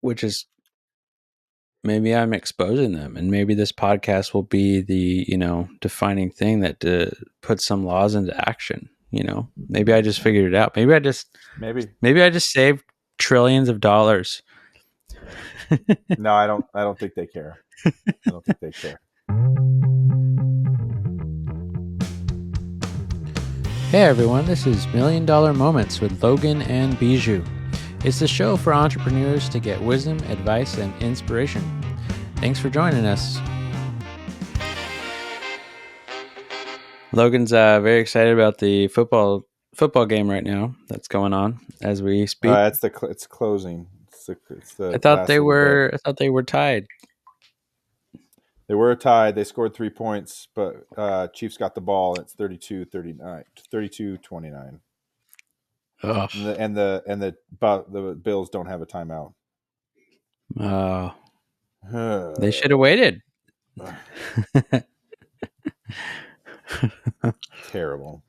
which is maybe I'm exposing them, and maybe this podcast will be the defining thing that puts some laws into action. Maybe I just figured it out. Maybe I just saved trillions of dollars. No, I don't think they care. I don't think they care. Hey everyone, this is Million Dollar Moments with Logan and Bijou. It's the show for entrepreneurs to get wisdom, advice, and inspiration. Thanks for joining us. Logan's very excited about the football game right now that's going on as we speak. It's closing. It's the I thought last they little were. bit. I thought they were tied. They were tied. They scored 3 points, but Chiefs got the ball. It's 32-39, 32-29. Ugh. And the Bills don't have a timeout. They should have waited. Terrible.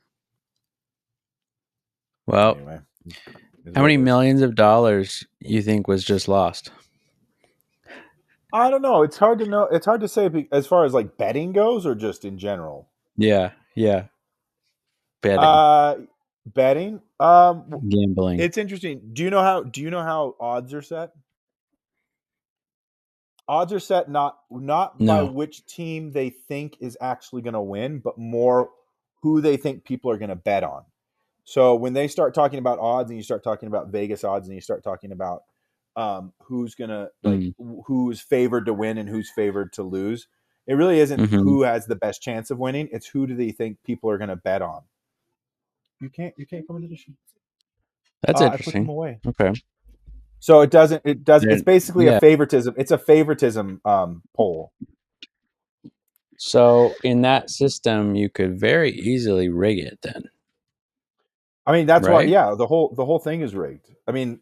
Well, anyway, how many millions of dollars you think was just lost? I don't know. It's hard to know. It's hard to say as far as like betting goes, or just in general. Yeah. Betting. Gambling. It's interesting. Do you know how odds are set? Odds are set not by which team they think is actually going to win, but more who they think people are going to bet on. So when they start talking about odds, and you start talking about Vegas odds, and you start talking about who's gonna who's favored to win and who's favored to lose, it really isn't who has the best chance of winning. It's who do they think people are going to bet on. You can't come into the show. That's interesting. I put them away. Okay. So it does. It's basically a favoritism. It's a favoritism poll. So in that system, you could very easily rig it. Then, I mean, that's why. Yeah, the whole thing is rigged. I mean,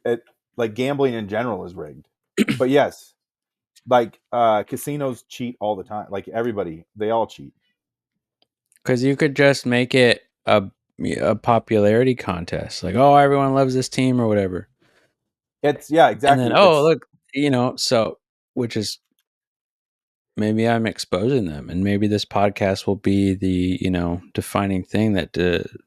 like gambling in general is rigged. But yes, like casinos cheat all the time. Like everybody, they all cheat. Because you could just make it a popularity contest, like, oh, everyone loves this team or whatever. Exactly. And then, look, so which is maybe I'm exposing them, and maybe this podcast will be the defining thing that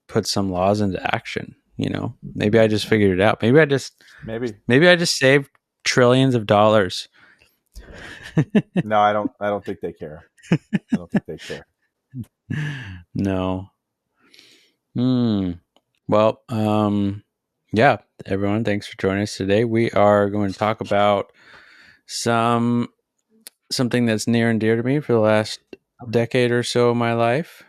puts some laws into action. Maybe I just figured it out. Maybe I just saved trillions of dollars. No, I don't think they care. I don't think they care. No. Well, yeah, everyone, thanks for joining us today. We are going to talk about something that's near and dear to me for the last decade or so of my life.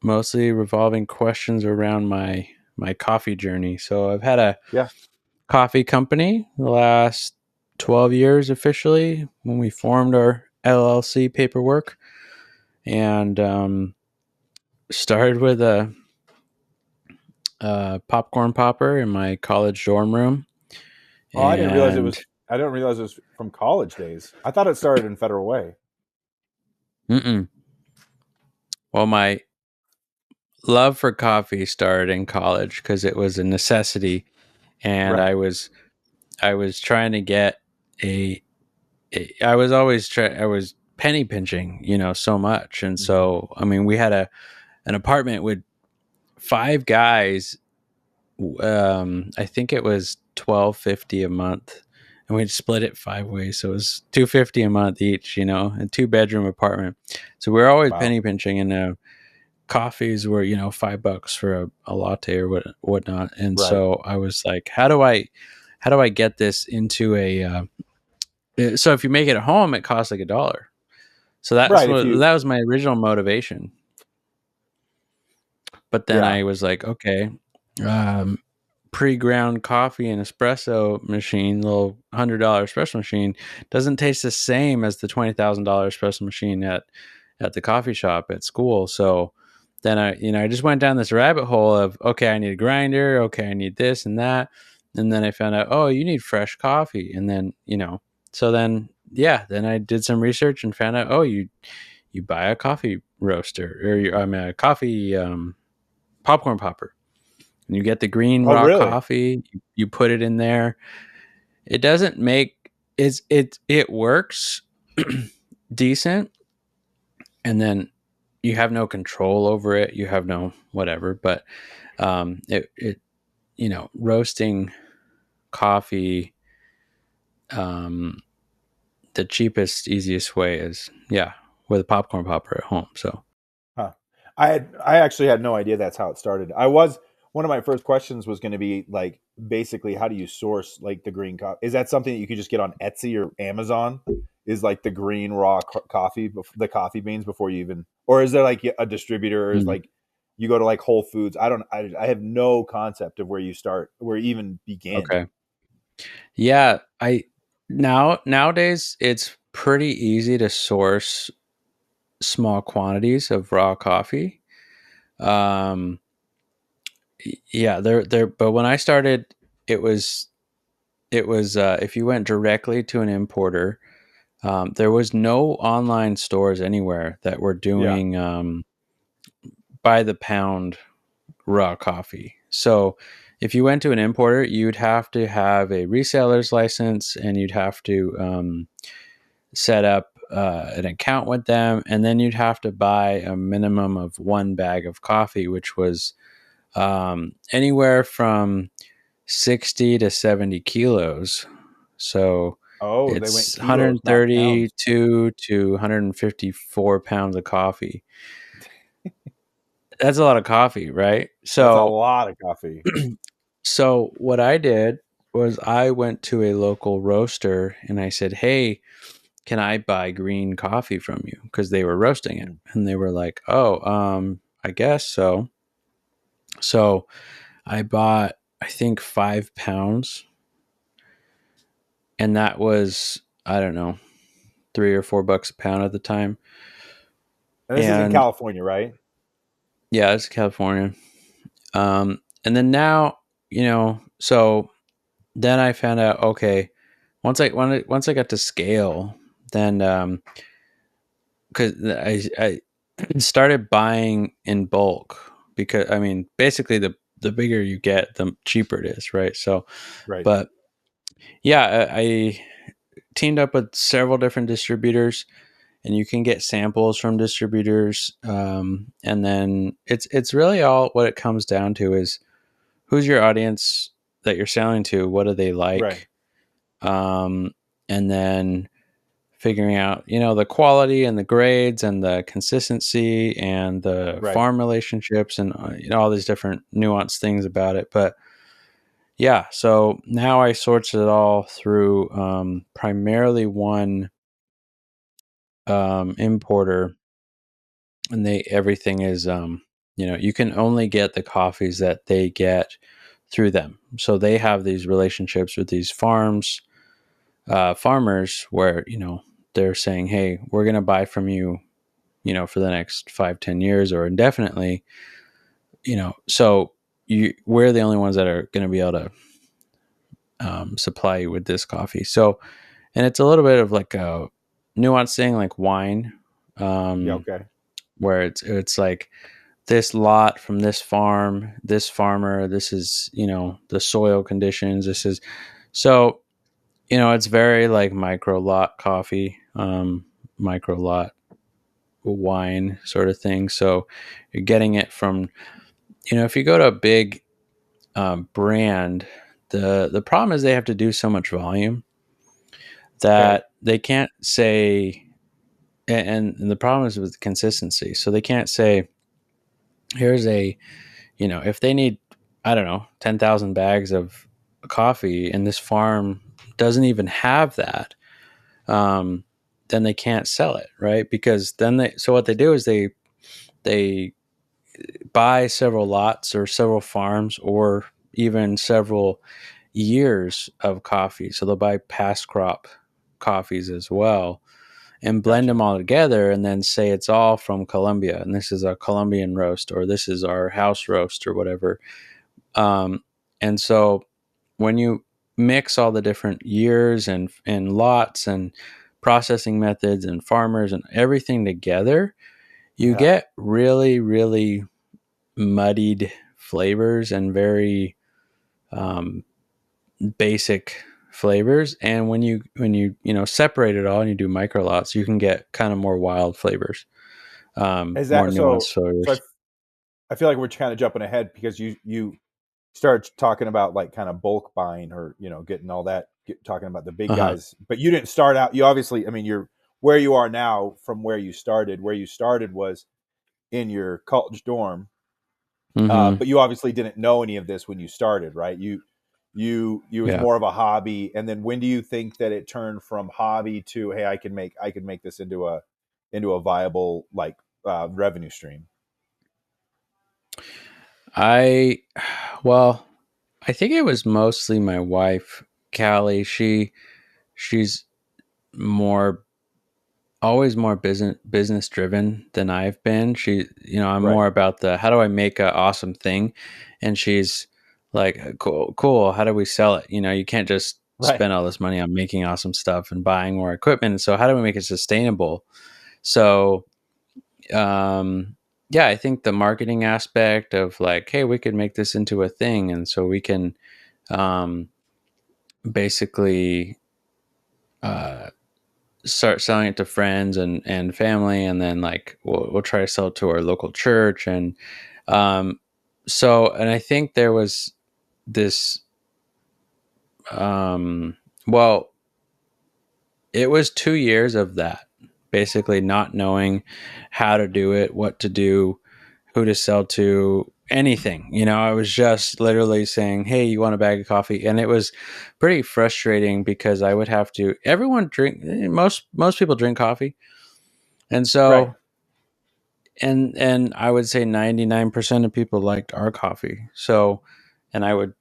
Mostly revolving questions around my coffee journey. So I've had a coffee company the last 12 years officially when we formed our LLC paperwork, and started with a popcorn popper in my college dorm room. Oh, I didn't realize it was from college days. I thought it started in Federal Way. Well, my love for coffee started in college because it was a necessity, and I was trying to get I was penny pinching, so much, and so I mean, we had an apartment with 5 guys. I think it was $12.50 a month, and we'd split it 5 ways, so it was $250 a month each, a 2-bedroom apartment. So we were always penny pinching, and coffees were $5 for a latte or whatnot. And so I was like, how do I get this into a so if you make it at home, it costs like $1. So that was my original motivation. But then I was like, okay, pre-ground coffee and espresso machine, little $100 espresso machine, doesn't taste the same as the $20,000 espresso machine at the coffee shop at school. So then I just went down this rabbit hole of, okay, I need a grinder. Okay, I need this and that. And then I found out, oh, you need fresh coffee. And then, so then I did some research and found out, oh, you buy a coffee roaster or a coffee popcorn popper, and you get the green raw coffee. You put it in there, it doesn't make it works decent, and then you have no control over it. You have no whatever, but it roasting coffee, um, the cheapest, easiest way is with a popcorn popper at home. So Huh. I actually had no idea that's how it started. One of my first questions was going to be like basically how do you source like the green coffee? Is that something that you could just get on Etsy or Amazon? Is like the green raw coffee, the coffee beans before you even, or is there like a distributor? Or is mm, like you go to like Whole Foods? I have no concept of where you start, where you even begin. okay, yeah, I nowadays it's pretty easy to source small quantities of raw coffee. Um, yeah, there. But when I started, it was if you went directly to an importer, there was no online stores anywhere that were Yeah. doing by the pound raw coffee. So if you went to an importer, you'd have to have a reseller's license, and you'd have to set up an account with them, and then you'd have to buy a minimum of one bag of coffee, which was anywhere from 60 to 70 kilos. So Oh, they went it's kilos, not pounds. 132 to 154 pounds of coffee. That's a lot of coffee, right? That's a So, lot of coffee. so what I did was I went to a local roaster and I said, "Hey, can I buy green coffee from you?" Because they were roasting it, Mm. and they were like, "Oh, I guess so." So I bought, I think, 5 pounds, and that was, I don't know, $3 or $4 a pound at the time. And this is in And California, right? yeah, it's California. And then now, so then I found out, okay, once I got to scale, then because I started buying in bulk, because I mean basically the bigger you get, the cheaper it is, right? So, Right. but yeah, I teamed up with several different distributors, and you can get samples from distributors, and then it's really all what it comes down to is who's your audience that you're selling to, what do they Right. like, um, and then figuring out the quality and the grades and the consistency and the Right. farm relationships, and all these different nuanced things about it. But yeah, so now I source it all through primarily one importer, and everything is you can only get the coffees that they get through them. So they have these relationships with these farmers, where they're saying, hey, we're going to buy from you, for the next 5-10 years or indefinitely. So we're the only ones that are going to be able to supply you with this coffee. So, and it's a little bit of like a nuanced thing, like wine, Yeah. um, Okay. where it's like this lot from this farm, this farmer, this is the soil conditions, this is so it's very like micro lot coffee, micro lot wine sort of thing. So you're getting it from, if you go to a big brand, the problem is they have to do so much volume Okay. that they can't say, and the problem is with consistency. So they can't say, here's if they need, I don't know, 10,000 bags of coffee, and this farm doesn't even have that, um, then they can't sell it, right? Because so what they do is they buy several lots or several farms or even several years of coffee. So they'll buy past crop coffees as well and blend them Gotcha. all together, and then say it's all from Colombia, and this is a Colombian roast, or this is our house roast, or whatever. And so when you mix all the different years and lots and processing methods and farmers and everything together, you Yeah. get really, really muddied flavors and very basic flavors. And when you separate it all and you do micro lots, you can get kind of more wild flavors, Is more that nuanced so? flavors. I feel like we're kind of jumping ahead because you started talking about like kind of bulk buying or getting all that, talking about the big Uh-huh. guys, but you didn't start out. You obviously, I mean, you're where you are now from where you started. Where you started was in your college dorm, Mm-hmm. but you obviously didn't know any of this when you started, right? You was Yeah. more of a hobby, and then when do you think that it turned from hobby to, hey, I could make this into a viable like revenue stream? I well, I think it was mostly my wife, Callie. She's more always more business driven than I've been. I'm Right, more about the how do I make an awesome thing, and she's like, cool. How do we sell it? You can't just right, spend all this money on making awesome stuff and buying more equipment. So how do we make it sustainable? So, um, yeah, I think the marketing aspect of like, hey, we could make this into a thing, and so we can um, basically. Uh, Start selling it to friends and family, and then like we'll try to sell it to our local church. And um and I think there was this um well it was 2 years of that, basically not knowing how to do it, what to do, who to sell to, anything. I was just literally saying, hey, you want a bag of coffee? And it was pretty frustrating because I would have to, everyone drink, most people drink coffee. And right. so and I would say 99% of people liked our coffee. So, and I would,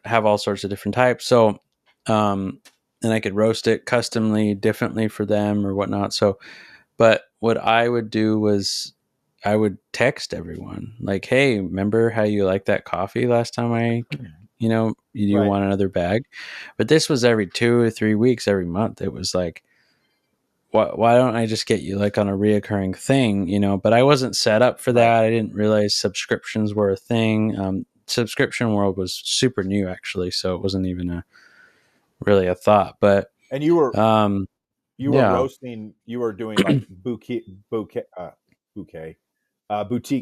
have all sorts of different types. So, um, and I could roast it customly, differently for them or whatnot. So, but what I would do was I would text everyone like, hey, remember how you liked that coffee last time you Right, want another bag? But this was every 2 or 3 weeks, every month. It was like, why don't I just get you like on a reoccurring thing, But I wasn't set up for right. that. I didn't realize subscriptions were a thing. Subscription world was super new actually, so it wasn't even really a thought. But And um, you were yeah, roasting. You were doing like bouquet, boutique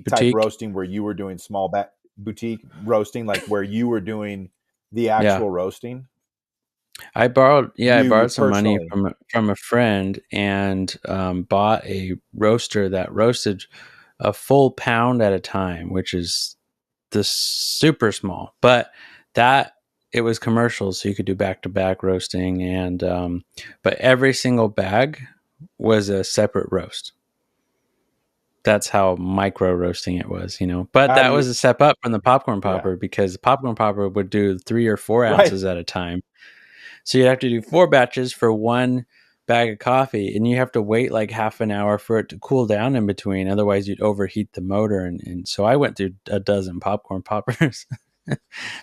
type boutique. roasting where you were doing small boutique roasting, like where you were doing the Yeah, actual roasting. I You borrowed some money personally, from a friend and bought a roaster that roasted a full pound at a time, which is the super small, but that it was commercial, so you could do back to back roasting, and but every single bag was a separate roast. That's how micro roasting it was, But how do that you? was a step up from the popcorn Yeah, popper because the popcorn popper would do 3 or 4 ounces right, at a time. So you'd have to do 4 batches for one bag of coffee, and you have to wait like half an hour for it to cool down in between. Otherwise, you'd overheat the motor. And so I went through a dozen popcorn poppers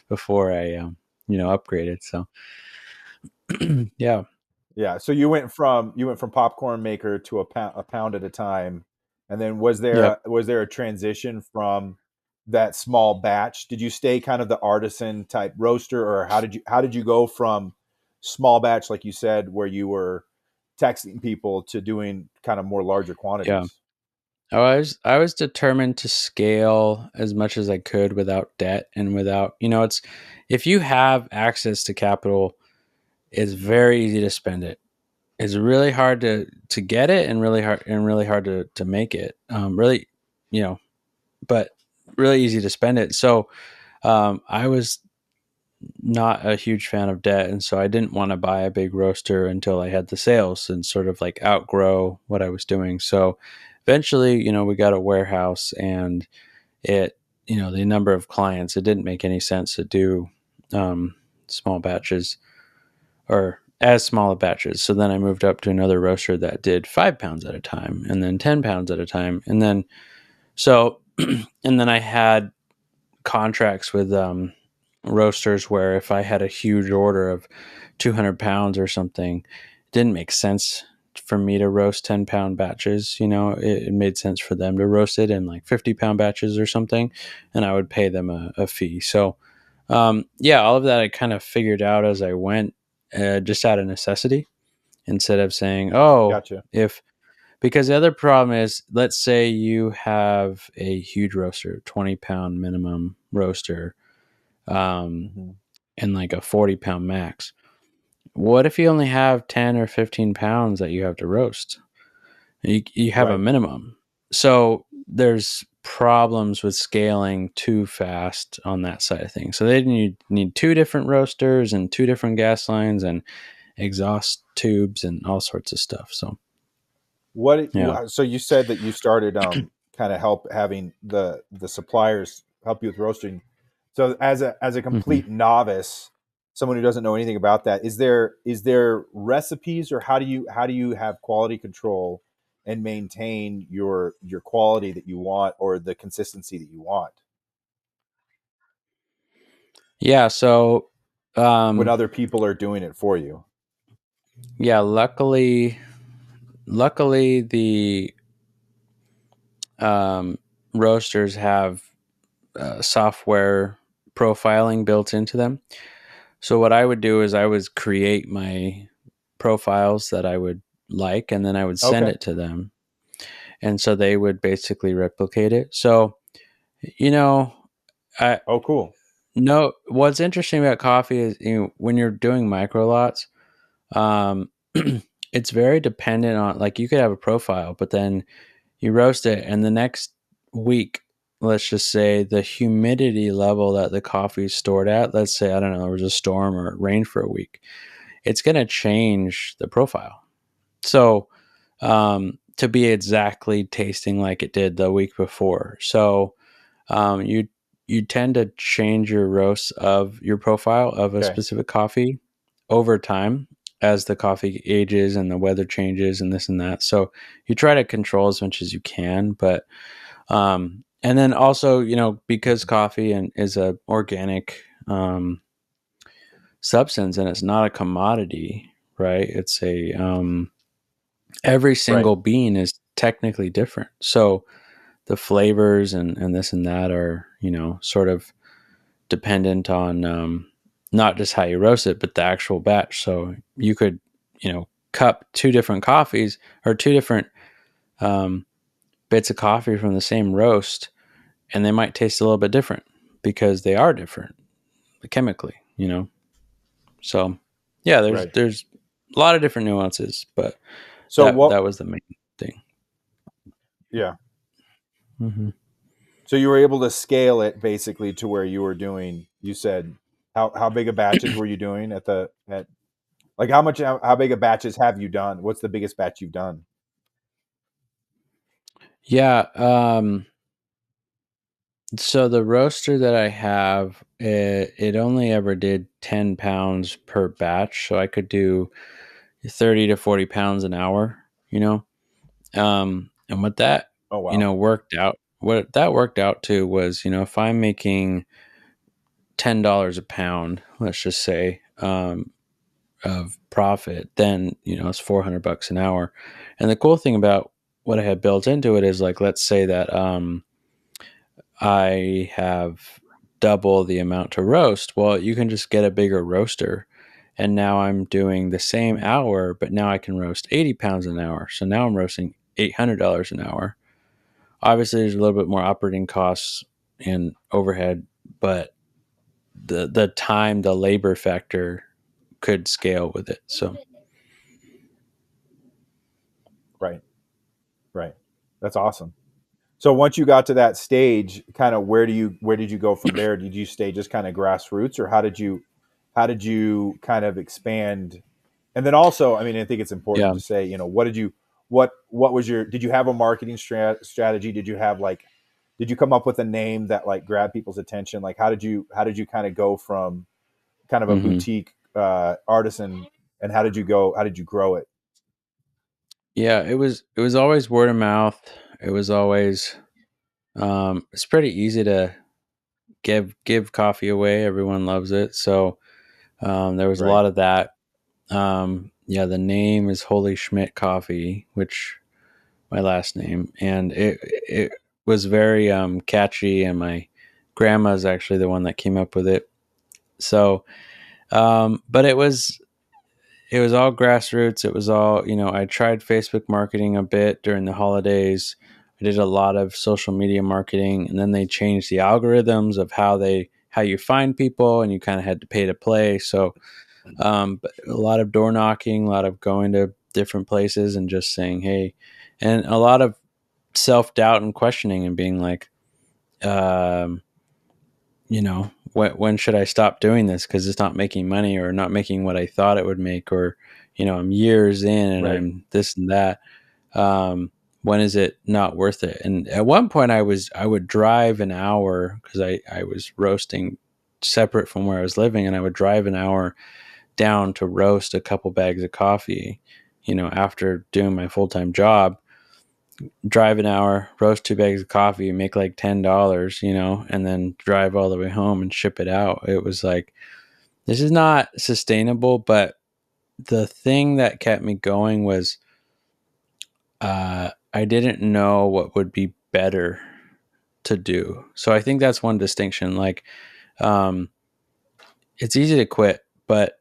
before I, upgraded. So yeah, yeah. So you went from popcorn maker to a pound at a time, and then yep, was there a transition from that small batch? Did you stay kind of the artisan type roaster, or how did you go from small batch, like you said, where you were texting people, to doing kind of more larger yeah. quantities? I was determined to scale as much as I could without debt and without, it's if you have access to capital, it's very easy to spend it. It's really hard to get it, and really hard to make it. Really, you know, but really easy to spend it. So I was not a huge fan of debt, and so I didn't want to buy a big roaster until I had the sales and sort of like outgrow what I was doing. So eventually, we got a warehouse, and the number of clients, it didn't make any sense to do um, small batches or as small of batches. So then I moved up to another roaster that did 5 pounds at a time, and then 10 pounds at a time, and then so and then I had contracts with roasters where if I had a huge order of 200 pounds or something, it didn't make sense for me to roast 10-pound batches. It made sense for them to roast it in like 50-pound batches or something, and I would pay them a fee. So, yeah, all of that I kind of figured out as I went. just out of necessity, instead of saying, oh, Gotcha. because the other problem is, let's say you have a huge roaster, 20-pound minimum roaster, Mm-hmm. and like a 40-pound max. What if you only have 10 or 15 pounds that you have to roast? You have a Right. minimum. So there's problems with scaling too fast on that side of things. So they need two different roasters and two different gas lines and exhaust tubes and all sorts of stuff. So yeah. So you said that you started kind of help having the suppliers help you with roasting. So as a Mm-hmm. complete novice, someone who doesn't know anything about that, is there recipes, or how do you have quality control and maintain your quality that you want, or the consistency that you want Yeah. So, when um, other people are doing it for you? yeah, luckily the roasters have software profiling built into them. So what I would do is I would create my profiles that I would like, and then I would send Okay. it to them, and so they would basically replicate it. So, you know, I Oh, cool. know what's interesting about coffee is, when you're doing micro lots, um, it's very dependent on, like, you could have a profile, but then you roast it, and the next week, let's just say the humidity level that the coffee is stored at, let's say, I don't know, there was a storm or it rained for a week, it's going to change the profile. So, to be exactly tasting like it did the week before. So, you tend to change your roast of your profile of a Okay. specific coffee over time as the coffee ages and the weather changes and this and that. So you try to control as much as you can, but and then also, because coffee is a organic substance and it's not a commodity, right? It's a every Right. single bean is technically different. So the flavors and this and that are, sort of dependent on not just how you roast it, but the actual batch. So you could, cup two different coffees or two different um, bits of coffee from the same roast, and they might taste a little bit different because they are different chemically, So yeah, there's Right. there's a lot of different nuances, but So that what? was the main thing. Yeah. Hmm. So you were able to scale it basically to where you were doing. You said how big of batches were you doing at like how big of batches have you done? What's the biggest batch you've done? Yeah. So the roaster that I have, it only ever did 10 pounds per batch. So I could do 30 to 40 pounds an hour, and what that, Oh wow. what that worked out to was, if I'm making $10 a pound, let's just say, of profit, then, it's $400 an hour. And the cool thing about what I had built into it is, like, let's say that, I have double the amount to roast. Well, you can just get a bigger roaster. And now I'm doing the same hour, but now I can roast 80 pounds an hour. So now I'm roasting $800 an hour. Obviously, there's a little bit more operating costs and overhead, but the time, the labor factor could scale with it. So, Right. Right. That's awesome. So once you got to that stage, kind of where did you go from there? Did you stay just kind of grassroots, or how did you kind of expand? And then also, I mean, I think it's important yeah. to say, what was your, did you have a marketing strategy? Did you have like, did you come up with a name that like grabbed people's attention? Like, how did you kind of go from kind of a Hmm. boutique artisan, and how did you grow it? Yeah. It was always word of mouth. It was always, it's pretty easy to give coffee away. Everyone loves it. So, there was a Right. lot of that. Yeah, the name is Holy Schmidt Coffee, which my last name, and it was very catchy. And my grandma's actually the one that came up with it. So, but it was it was all grassroots. It was all, I tried Facebook marketing a bit during the holidays. I did a lot of social media marketing, and then they changed the algorithms of how you find people, and you kind of had to pay to play. So, but a lot of door knocking, a lot of going to different places and just saying, hey, and a lot of self doubt and questioning and being like, um, when should I stop doing this? Because it's not making money or not making what I thought it would make, or, I'm years in and Right. I'm this and that. When is it not worth it? And at one point I would drive an hour because I was roasting separate from where I was living, and I would drive an hour down to roast a couple bags of coffee, after doing my full-time job. Drive an hour, roast 2 bags of coffee, make like $10, and then drive all the way home and ship it out. It was like, this is not sustainable. But the thing that kept me going was I didn't know what would be better to do. So I think that's one distinction. Like, um, it's easy to quit, but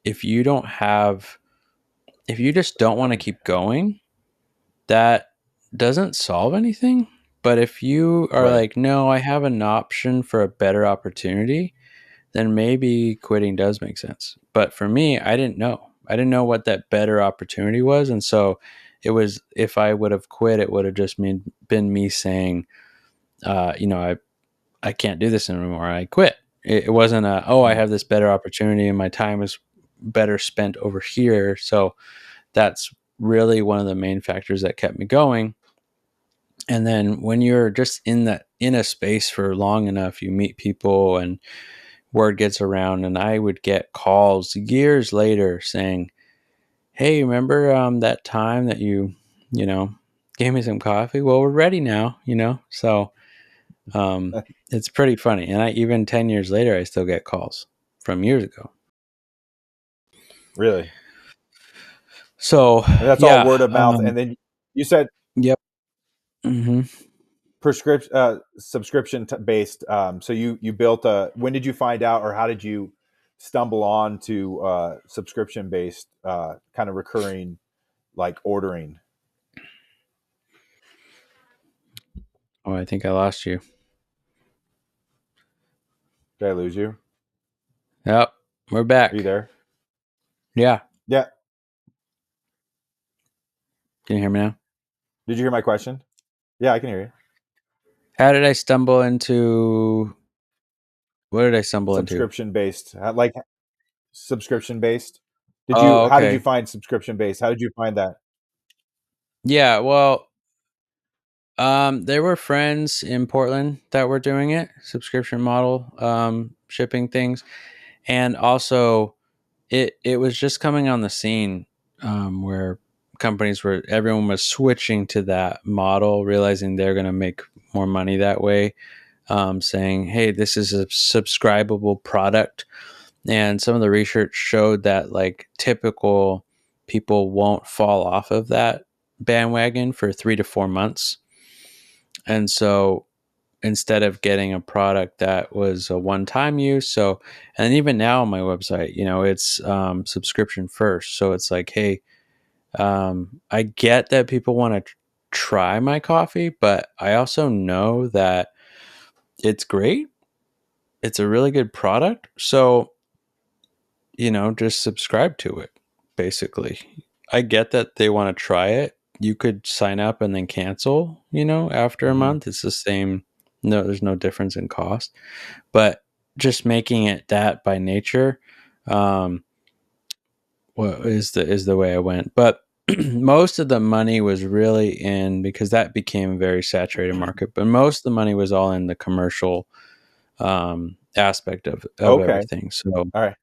if you don't have, if you just don't want to keep going, that doesn't solve anything. But if you are Right. like, no, I have an option for a better opportunity, then maybe quitting does make sense. But for me, I didn't know. I didn't know what that better opportunity was. And so it was, if I would have quit, it would have just been me saying, I can't do this anymore. I quit. It wasn't I Mm. have this better opportunity and my time is better spent over here. So that's really one of the main factors that kept me going. And then when you're just in a space for long enough, you meet people and word gets around. And I would get calls years later saying, hey, remember that time that you know gave me some coffee? Well, we're ready now. So it's pretty funny. And I, even 10 years later, I still get calls from years ago. Really? So And that's all yeah. word of mouth. And then you said Yep. Hmm. prescription subscription based. So you built a. When did you find out, or how did you stumble on to subscription based kind of recurring like ordering? Oh, I think I lost you. Did I lose you? Yep. We're Are you back. there? Yeah. Yeah. Can you hear me now? Did you hear my question? Yeah, I can hear you. How did I stumble into, what did I stumble into? Subscription based, like subscription based. Did you? Oh, How did you okay. find subscription based? How did you find that? Yeah. Well, there were friends in Portland that were doing it, subscription model, shipping things. And also it was just coming on the scene, where everyone was switching to that model, realizing they're going to make more money that way, saying, hey, this is a subscribable product. And some of the research showed that like typical people won't fall off of that bandwagon for 3 to 4 months. And so instead of getting a product that was a one-time use, so, and even now on my website, it's subscription first. So it's like, hey, I get that people want to try my coffee, but I also know that it's great. It's a really good product. So, just subscribe to it, basically. I get that they want to try it. You could sign up and then cancel, after a Hmm. month. It's the same. No, there's no difference in cost. But just making it that by nature, um, is the way I went. But most of the money was really in, because that became a very saturated market. But most of the money was all in the commercial aspect of Okay. everything. So All right.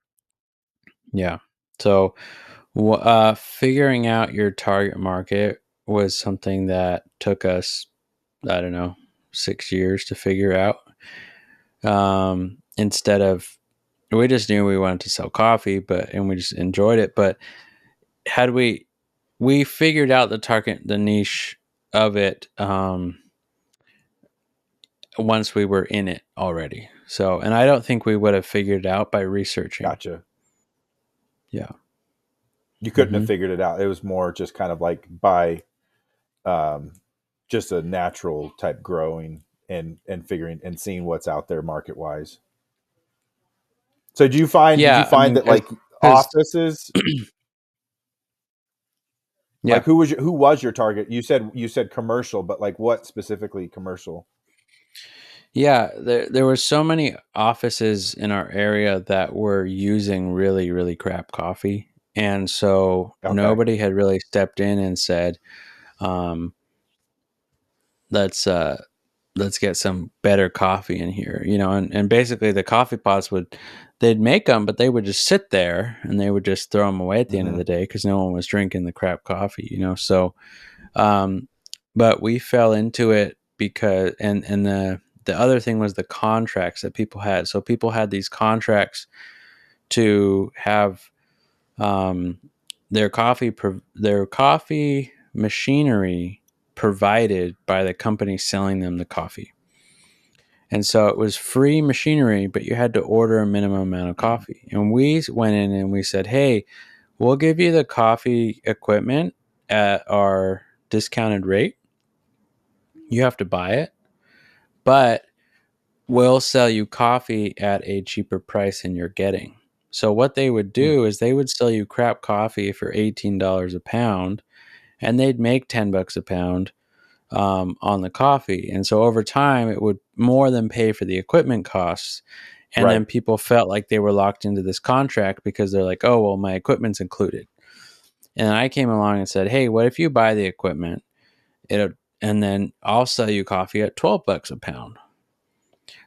yeah. So figuring out your target market was something that took us, I don't know, 6 years to figure out. Instead of, we just knew we wanted to sell coffee, and we just enjoyed it. But had we figured out the niche of it, once we were in it already. So, and I don't think we would have figured it out by researching. Gotcha. Yeah. You couldn't have figured it out. It was more just kind of like by um, just a natural type growing and figuring and seeing what's out there market wise. So do you find did you Yeah, I find mean, that like because offices like yeah, who was your target? You said commercial, but like what specifically commercial? yeah, there were so many offices in our area that were using really, really crap coffee, and so Okay. nobody had really stepped in and said, um, "Let's let's get some better coffee in here," and basically the coffee pots they'd make them, but they would just sit there and they would just throw them away at the end of Mm-hmm. the day because no one was drinking the crap coffee. So Um, but we fell into it because, and the other thing was the contracts that people had. So people had these contracts to have um, their coffee machinery provided by the company selling them the coffee. And so it was free machinery, but you had to order a minimum amount of coffee. And we went in and we said, "Hey, we'll give you the coffee equipment at our discounted rate. You have to buy it, but we'll sell you coffee at a cheaper price than you're getting." So what they would do is they would sell you crap coffee for $18 a pound, and they'd make $10 a pound on the coffee. And so over time, it would more than pay for the equipment costs. And then Right. people felt like they were locked into this contract because they're like, "Oh, well, my equipment's included." And I came along and said, "Hey, what if you buy the equipment? It'll and then I'll sell you coffee at $12 a pound.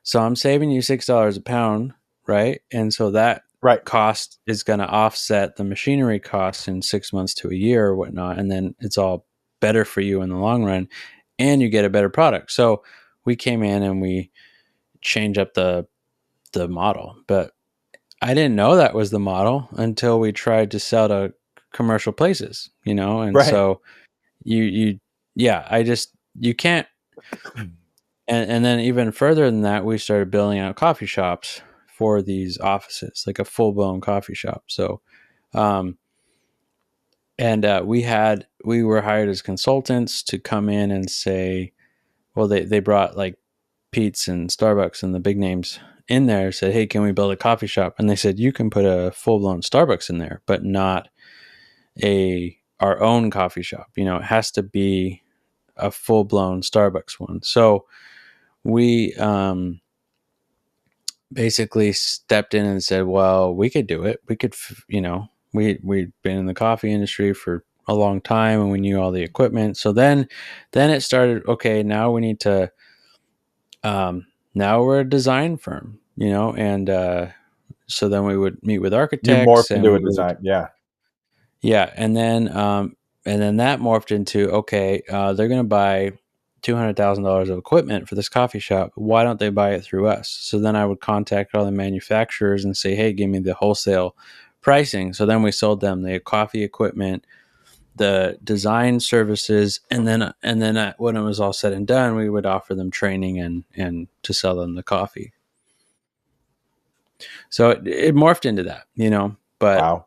So I'm saving you $6 a pound, right? And so that Right. cost is going to offset the machinery costs in 6 months to a year or whatnot. And then it's all better for you in the long run and you get a better product." So we came in and we changed up the model. But I didn't know that was the model until we tried to sell to commercial places. And Right. so you yeah, you can't. And then even further than that, we started building out coffee shops for these offices, like a full blown coffee shop. So, um, and we were hired as consultants to come in and say, well, they brought like Pete's and Starbucks and the big names in there, said, "Hey, can we build a coffee shop?" And they said, "You can put a full blown Starbucks in there, but not our own coffee shop. It has to be a full blown Starbucks one." So we basically stepped in and said, "Well, we could do it. We could, we'd been in the coffee industry for a long time and we knew all the equipment." So then it started. Okay, now we need to. Now we're a design firm, and so then we would meet with You architects morphed and into a we would, design. Yeah. yeah, and then that morphed into, okay, they're going to buy $200,000 of equipment for this coffee shop. Why don't they buy it through us? So then I would contact all the manufacturers and say, "Hey, give me the wholesale pricing." So then we sold them the coffee equipment, the design services, and then when it was all said and done, we would offer them training and to sell them the coffee. So it morphed into that. But Wow.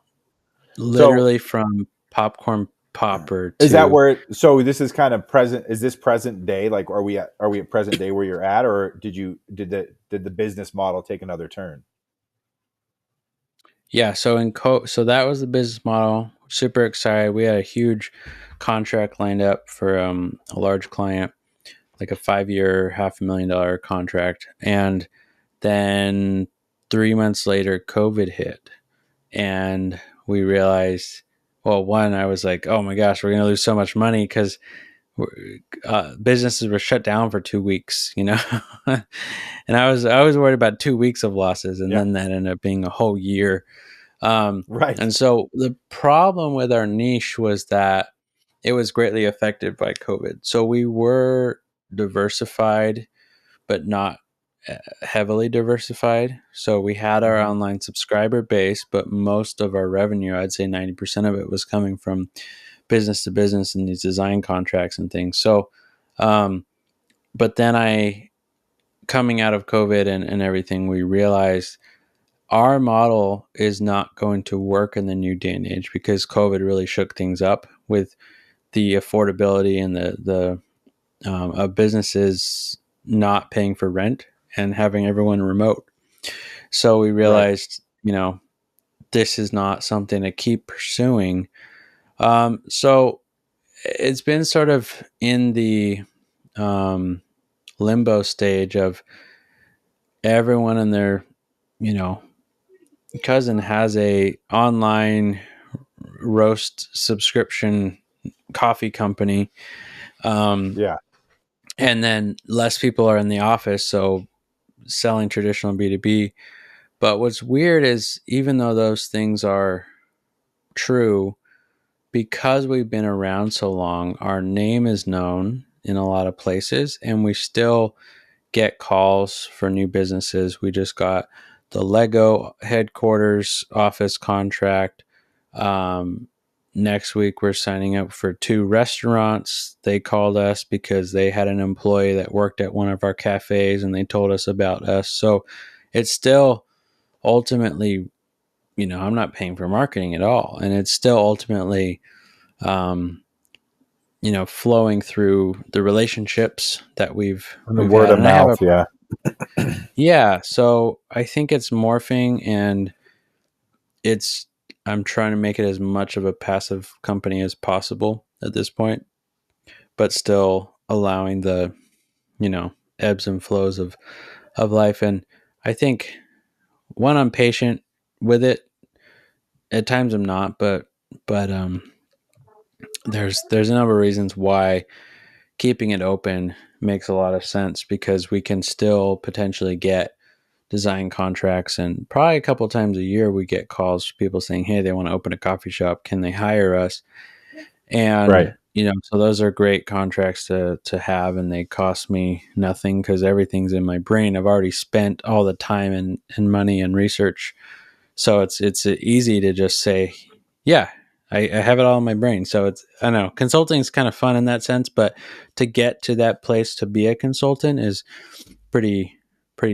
So literally from popcorn popper is that to, so this is kind of present, is this present day? Like are we at present day where you're at, or did the business model take another turn? yeah, so that was the business model. Super excited. We had a huge contract lined up for a large client, like a 5 year, $500,000 contract. And then 3 months later, COVID hit. And we realized, well, one, I was like, "Oh my gosh, we're going to lose so much money," because businesses were shut down for 2 weeks. And I was worried about 2 weeks of losses. And Yeah. then that ended up being a whole year. Right. And so the problem with our niche was that it was greatly affected by COVID. So we were diversified, but not heavily diversified. So we had our Hmm. online subscriber base, but most of our revenue, I'd say 90% of it, was coming from business to business and these design contracts and things. So, um, but then coming out of COVID and everything, we realized our model is not going to work in the new day and age because COVID really shook things up with the affordability and the of businesses not paying for rent and having everyone remote. So we realized, this is not something to keep pursuing. So it's been sort of in the limbo stage of everyone and their, cousin has a online roast subscription coffee company. Yeah. And then less people are in the office, so selling traditional B2B. But what's weird is even though those things are true, because we've been around so long, our name is known in a lot of places, and we still get calls for new businesses. We just got the Lego headquarters office contract. Next week, we're signing up for 2 restaurants. They called us because they had an employee that worked at one of our cafes and they told us about us. So it's still ultimately, I'm not paying for marketing at all. And it's still ultimately, flowing through the relationships that we've word had. of And mouth. Yeah. So I think it's morphing, and I'm trying to make it as much of a passive company as possible at this point, but still allowing the, ebbs and flows of life. And I think I'm patient with it. At times I'm not, but there's a number of reasons why keeping it open makes a lot of sense, because we can still potentially get design contracts, and probably a couple of times a year we get calls from people saying, hey, they want to open a coffee shop, can they hire us? And so those are great contracts to have, and they cost me nothing because everything's in my brain. I've already spent all the time and money and research, so it's easy to just say, yeah, I have it all in my brain. So I know consulting is kind of fun in that sense, but to get to that place to be a consultant is pretty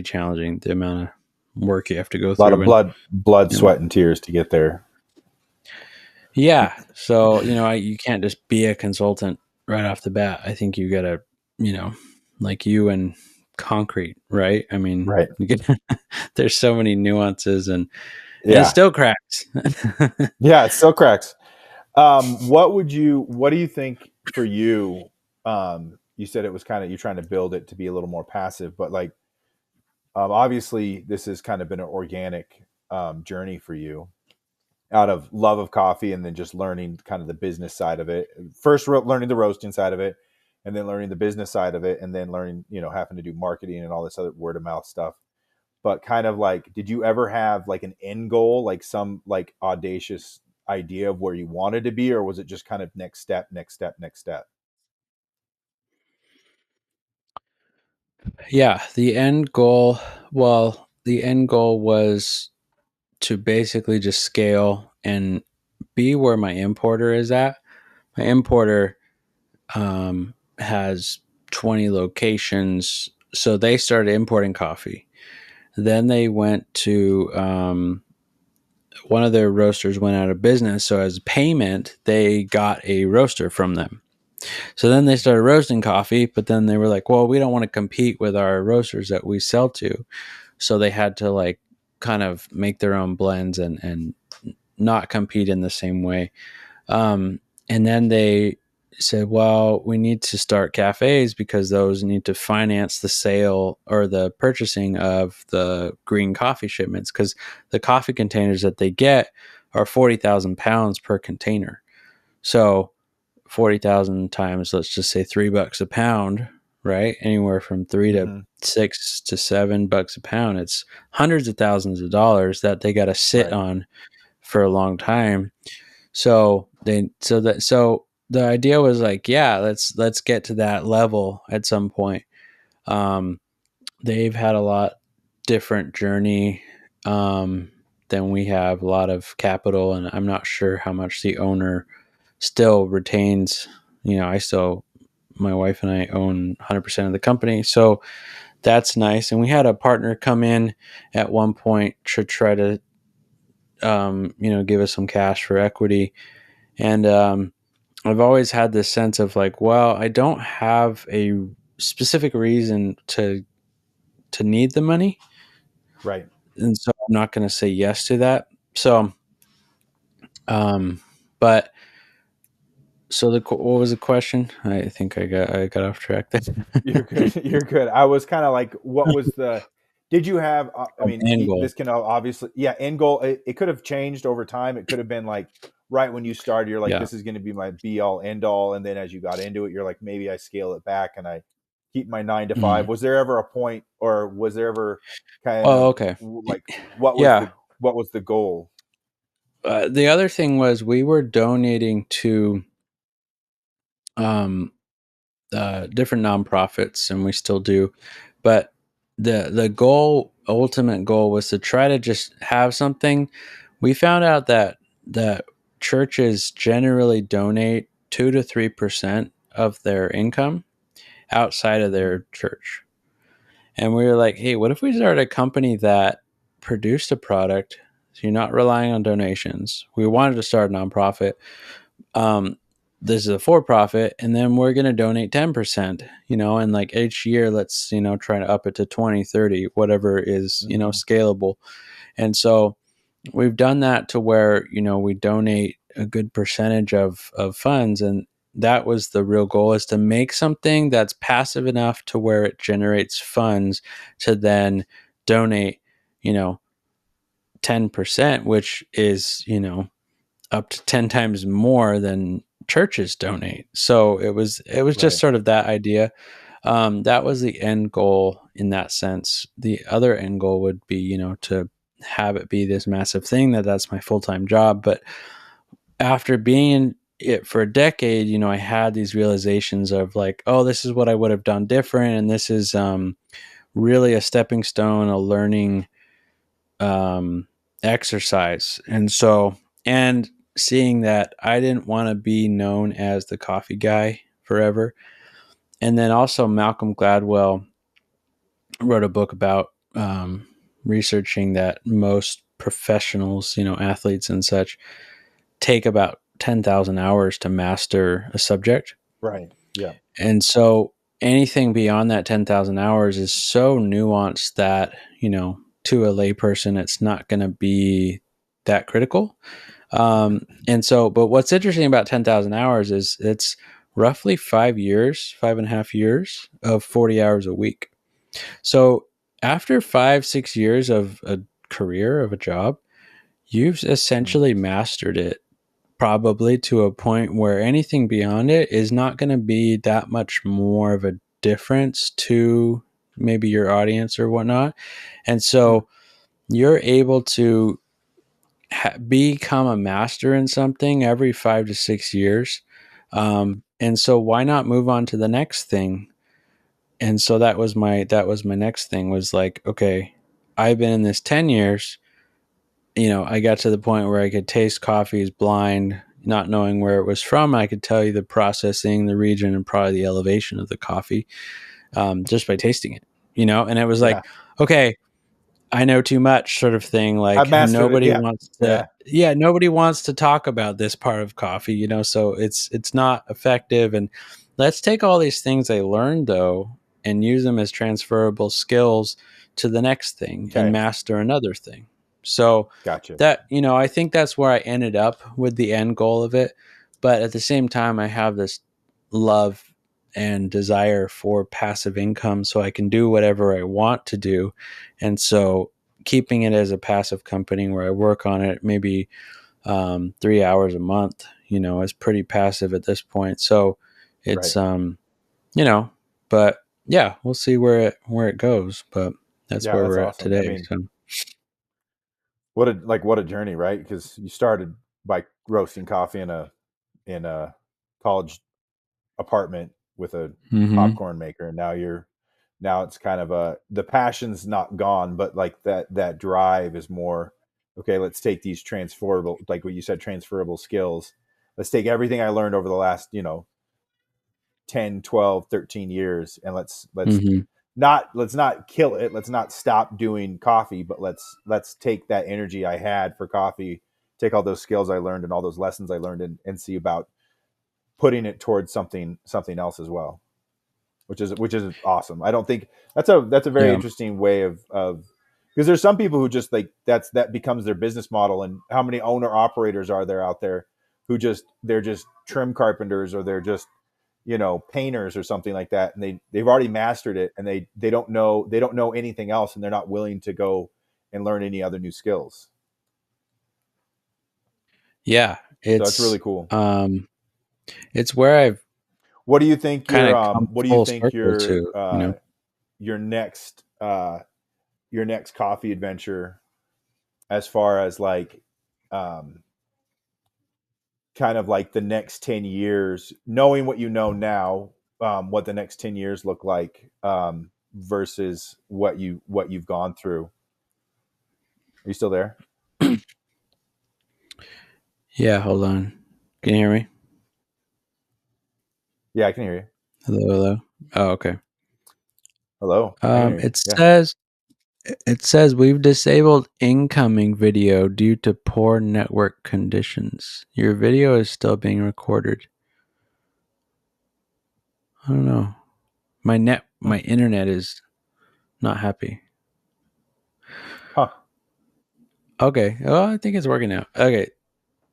challenging. The amount of work you have to go A lot through, of blood, sweat, and tears to get there. Yeah. So, you can't just be a consultant right off the bat. I think you got to, like you and concrete, right? I mean, right. There's so many nuances, and it still cracks. Yeah, it still cracks. What do you think for you? You said it was kind of, you're trying to build it to be a little more passive, but like, obviously this has kind of been an organic journey for you, out of love of coffee and then just learning kind of the business side of it. First learning the roasting side of it, and then learning the business side of it, and then learning, having to do marketing and all this other word of mouth stuff. But kind of like, did you ever have like an end goal, like some like audacious idea of where you wanted to be, or was it just kind of next step, next step, next step? Yeah, the end goal was to basically just scale and be where my importer is at. My importer has 20 locations. So they started importing coffee. Then they went to one of their roasters went out of business. So as payment, they got a roaster from them. So then they started roasting coffee, but then they were like, well, we don't want to compete with our roasters that we sell to. So they had to like kind of make their own blends and not compete in the same way. And then they said, well, we need to start cafes because those need to finance the sale or the purchasing of the green coffee shipments, because the coffee containers that they get are 40,000 pounds per container. So 40,000 times, let's just say $3 a pound, right? Anywhere from 3 to 6 to $7 a pound. It's hundreds of thousands of dollars that they got to sit on for a long time. So the idea was like, yeah, let's get to that level at some point. They've had a lot different journey than we have, a lot of capital, and I'm not sure how much the owner still retains. My wife and I own 100% of the company, so that's nice. And we had a partner come in at one point to try to, give us some cash for equity. And I've always had this sense of like, well, I don't have a specific reason to need the money, Right. and so I'm not going to say yes to that. So, but so what was the question? I think I got off track there. You're good. You're good. I was kind of like, what was the? Did you have? I mean, End goal. this can obviously, yeah. End goal. It could have changed over time. It could have been like right when you started, you're like, Yeah. this is going to be my be all end all, and then as you got into it, you're like, maybe I scale it back and I keep my 9 to 5. Mhm. Was there ever a point, or was there ever kind Oh, of okay. like Yeah. what was the goal? The other thing was we were donating to um, different nonprofits, and we still do. But the ultimate goal, was to try to just have something. We found out that churches generally donate 2 to 3% of their income outside of Mhm. their church. And we were like, hey, what if we started a company that produced a product? So you're not relying on donations. We wanted to start a nonprofit. Um, this is a for profit, and then we're going to donate 10%, and like each year, let's, try to up it to 20, 30, whatever is, Mhm. scalable. And so we've done that to where, we donate a good percentage of funds. And that was the real goal, is to make something that's passive enough to where it generates funds to then donate, you know, 10%, which is, up to 10 times more than churches donate. So it was just Right. sort of that idea. That was the end goal in that sense. The other end goal would be, to have it be this massive thing that's my full-time job. But after being in it for a decade, I had these realizations of like, oh, this is what I would have done different. And this is really a stepping stone, a learning exercise. And seeing that I didn't want to be known as the coffee guy forever. And then also Malcolm Gladwell wrote a book about researching that most professionals, athletes and such, take about 10,000 hours to master a subject. Right. Yeah. And so anything beyond that 10,000 hours is so nuanced that, to a layperson, it's not going to be that critical. But what's interesting about 10,000 hours is it's roughly 5 years, 5.5 years of 40 hours a week. So after 5, 6 years of a career, of a job, you've Mhm. essentially mastered it, probably to a point where anything beyond it is not going to be that much more of a difference to maybe your audience or whatnot. And Hmm. so you're able to become a master in something every 5 to 6 years. And so why not move on to the next thing? And so that was my next thing, was like, okay, I've been in this 10 years. I got to the point where I could taste coffees blind, not knowing where it was from. I could tell you the processing, the region, and probably the elevation of the coffee, just by tasting it, and it was Yeah. like, okay, I know too much, sort of thing. I've Like mastered it. nobody Yeah. wants to, Yeah. yeah, nobody wants to talk about this part of coffee, so it's not effective. And let's take all these things I learned though and use them as transferable skills to the next thing and Okay. master another thing. So Gotcha. that, I think that's where I ended up with the end goal of it. But at the same time, I have this love and desire for passive income so I can do whatever I want to do. And so keeping it as a passive company where I work on it maybe 3 hours a month, is pretty passive at this point. So Right. it's, you know, but yeah, we'll see where it goes. But that's Yeah, where that's we're at awesome. I today. mean, So, what a journey, right? Because you started by roasting coffee in a college apartment with a mm-hmm, popcorn maker, and now it's kind of the passion's not gone, but like that drive is more okay. Let's take these transferable, like what you said, transferable skills. Let's take everything I learned over the last 10, 12, 13 years, and let's mm-hmm, let's not kill it. Let's not stop doing coffee, but let's take that energy I had for coffee, take all those skills I learned and all those lessons I learned, and see about putting it towards something else as well, which is awesome. I don't think that's a very Yeah. interesting way of because there's some people who just like that becomes their business model. And how many owner operators are there out there who they're just trim carpenters, or they're just, painters or something like that, and they've already mastered it, and they don't know anything else, and they're not willing to go and learn any other new skills. Yeah. So that's really cool. It's where I've What do you think kind of come full circle to, your next coffee adventure, as far as like um kind of like the next 10 years, knowing what you know now, what the next 10 years look like, versus what you've gone through. Are you still there? yeah, hold on. Can you hear me? Yeah, I can hear you. Hello, hello. Oh, okay. Hello, I can hear you. It Yeah. says we've disabled incoming video due to poor network conditions. Your video is still being recorded. I don't know. My internet is not happy. Huh. Okay. Well, I think it's working now. Okay.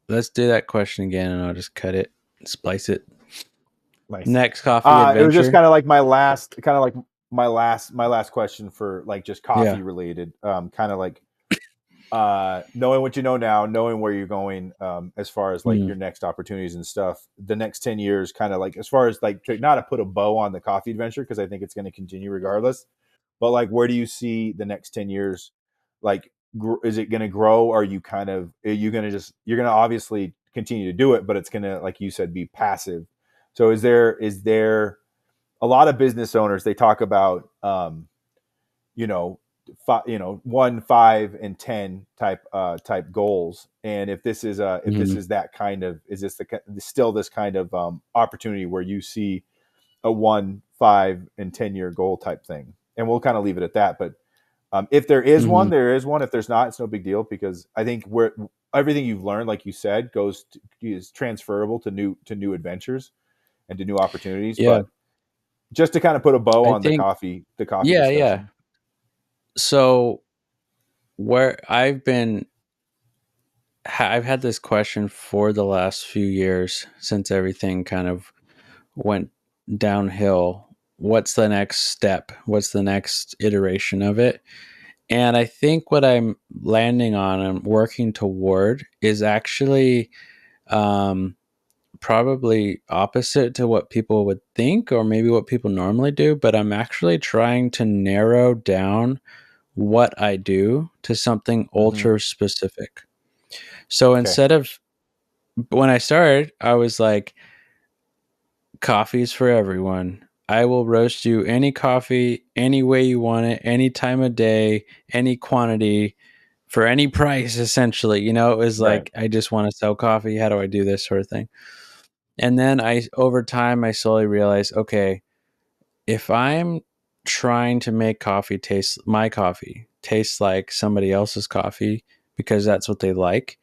Let's do that question again, and I'll just cut it, splice it. Nice. Next coffee It was just adventure. kind of like my last question for like just Yeah. coffee related. Kind of like knowing what you know now, knowing where you're going, as far as like your next opportunities and stuff, the next 10 years, kind of like as far as like not to put a bow on the coffee adventure, because I think it's going to continue regardless. But like, where do you see the next 10 years? Like, is it going to grow? Or are you going to you're going to obviously continue to do it, but it's going to, like you said, be passive. So is there a lot of business owners, they talk about, you know, 1, 5, and 10 type goals. And if this is that kind of, is this still this kind of opportunity where you see a 1, 5, and 10 year goal type thing? And we'll kind of leave it at that. But if there is one, there is one. If there's not, it's no big deal, because I think where everything you've learned, like you said, is transferable to new adventures and to new opportunities. Yeah. But just to kind of put a bow I on think, the coffee yeah, yeah. discussion. So where I've had this question for the last few years since everything kind of went downhill. What's the next step? What's the next iteration of it? And I think what I'm landing on and working toward is actually probably opposite to what people would think, or maybe what people normally do, but I'm actually trying to narrow down what I do to something ultra specific. So Okay. instead of, when I started, I was like, coffee's for everyone. I will roast you any coffee, any way you want it, any time of day, any quantity, for any price, essentially. It was Right. like, I just want to sell coffee. How do I do this sort of thing? And then over time, I slowly realized, okay, if I'm trying to make my coffee taste like somebody else's coffee because that's what they like,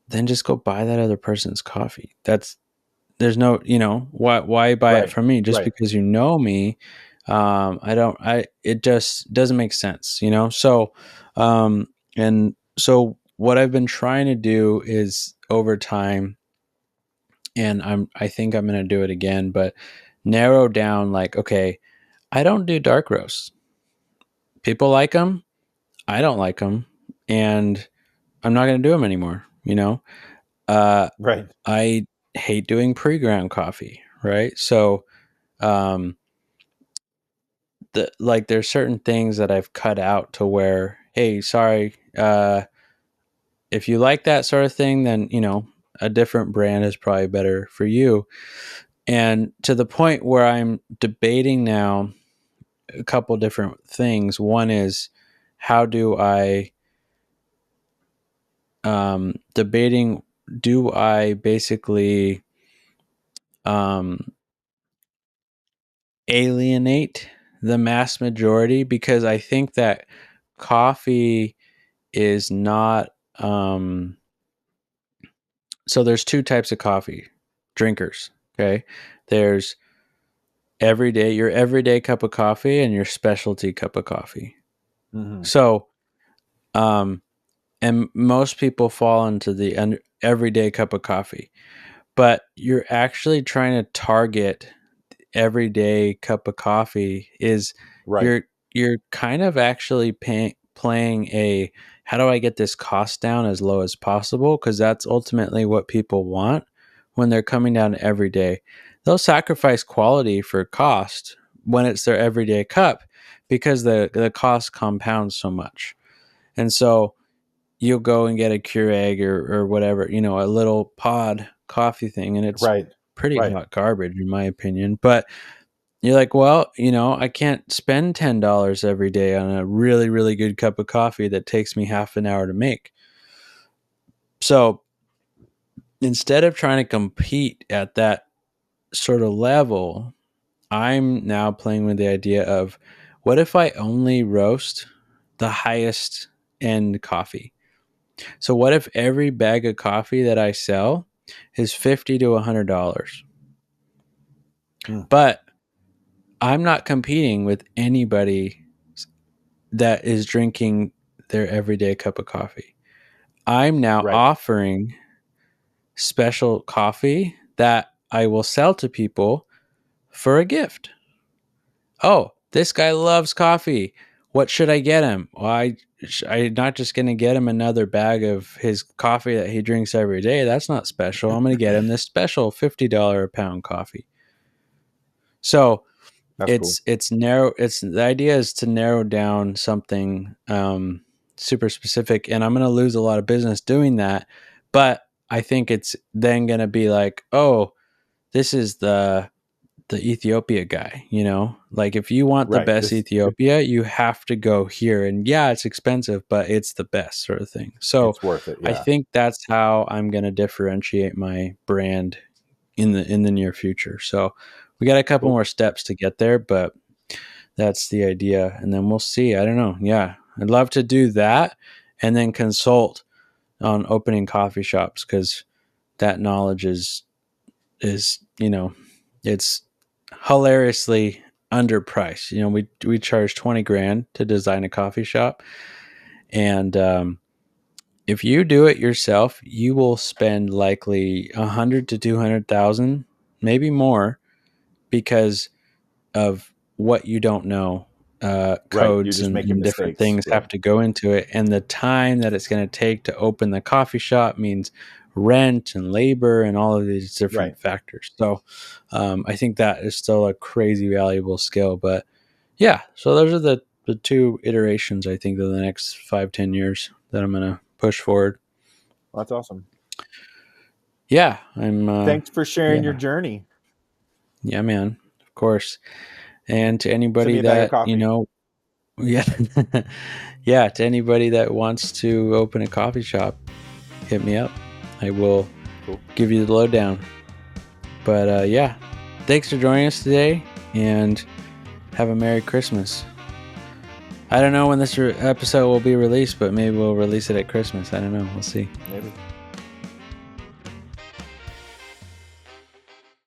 then just go buy that other person's coffee. There's no, why buy it Right. from me just Right. because you know me? It just doesn't make sense. So, and so what I've been trying to do is, over time, and I think I'm going to do it again, but narrow down, like, okay, I don't do dark roasts. People like them. I don't like them. And I'm not going to do them anymore. Right. I hate doing pre-ground coffee. Right. So, um, there's certain things that I've cut out to where, hey, sorry, if you like that sort of thing, then, a different brand is probably better for you. And to the point where I'm debating now a couple different things. One is, how do I debating, do I basically alienate the mass majority, because I think that coffee is not so there's two types of coffee drinkers. Okay, there's your everyday cup of coffee and your specialty cup of coffee. Mm-hmm. So and most people fall into the everyday cup of coffee, but you're actually trying to target everyday cup of coffee is right. You're kind of actually playing a how do I get this cost down as low as possible, because that's ultimately what people want when they're coming down every day. They'll sacrifice quality for cost when it's their everyday cup because the cost compounds so much. And so you'll go and get a Keurig or whatever, a little pod coffee thing, and it's Right. pretty Right. hot garbage in my opinion. But you're like, well, I can't spend $10 every day on a really, really good cup of coffee that takes me half an hour to make. So instead of trying to compete at that sort of level, I'm now playing with the idea of what if I only roast the highest end coffee? So what if every bag of coffee that I sell is $50 to $100? But I'm not competing with anybody that is drinking their everyday cup of coffee. I'm now offering special coffee that I will sell to people for a gift. Oh, this guy loves coffee. What should I get him? Well, I'm not just going to get him another bag of his coffee that he drinks every day. That's not special. I'm going to get him this special $50 a pound coffee. So it's narrow. The idea is to narrow down something super specific, and I'm going to lose a lot of business doing that. But I think it's then going to be like, oh, this is the Ethiopia guy, like if you want the best Ethiopia, you have to go here, and yeah, it's expensive, but it's the best sort of thing. So it's worth it. Yeah. I think that's how I'm going to differentiate my brand in the near future. So we got a couple more steps to get there, but that's the idea. And then we'll see. I don't know. Yeah. I'd love to do that and then consult on opening coffee shops, because that knowledge is, it's hilariously underpriced. We charge 20 grand to design a coffee shop. And if you do it yourself, you will spend likely 100 to 200,000, maybe more, because of what you don't know. Codes and different things have to go into it, and the time that it's going to take to open the coffee shop means rent and labor and all of these different factors. So I think that is still a crazy valuable skill. But yeah, so those are the two iterations I think of the next 5-10 years that I'm going to push forward. That's awesome. Yeah, I'm thanks for sharing your journey. Yeah, man, of course. And to anybody that yeah, to anybody that wants to open a coffee shop, hit me up. I will give you the lowdown. But yeah, thanks for joining us today, and have a Merry Christmas. I don't know when this episode will be released, but maybe we'll release it at Christmas. I don't know. We'll see. Maybe.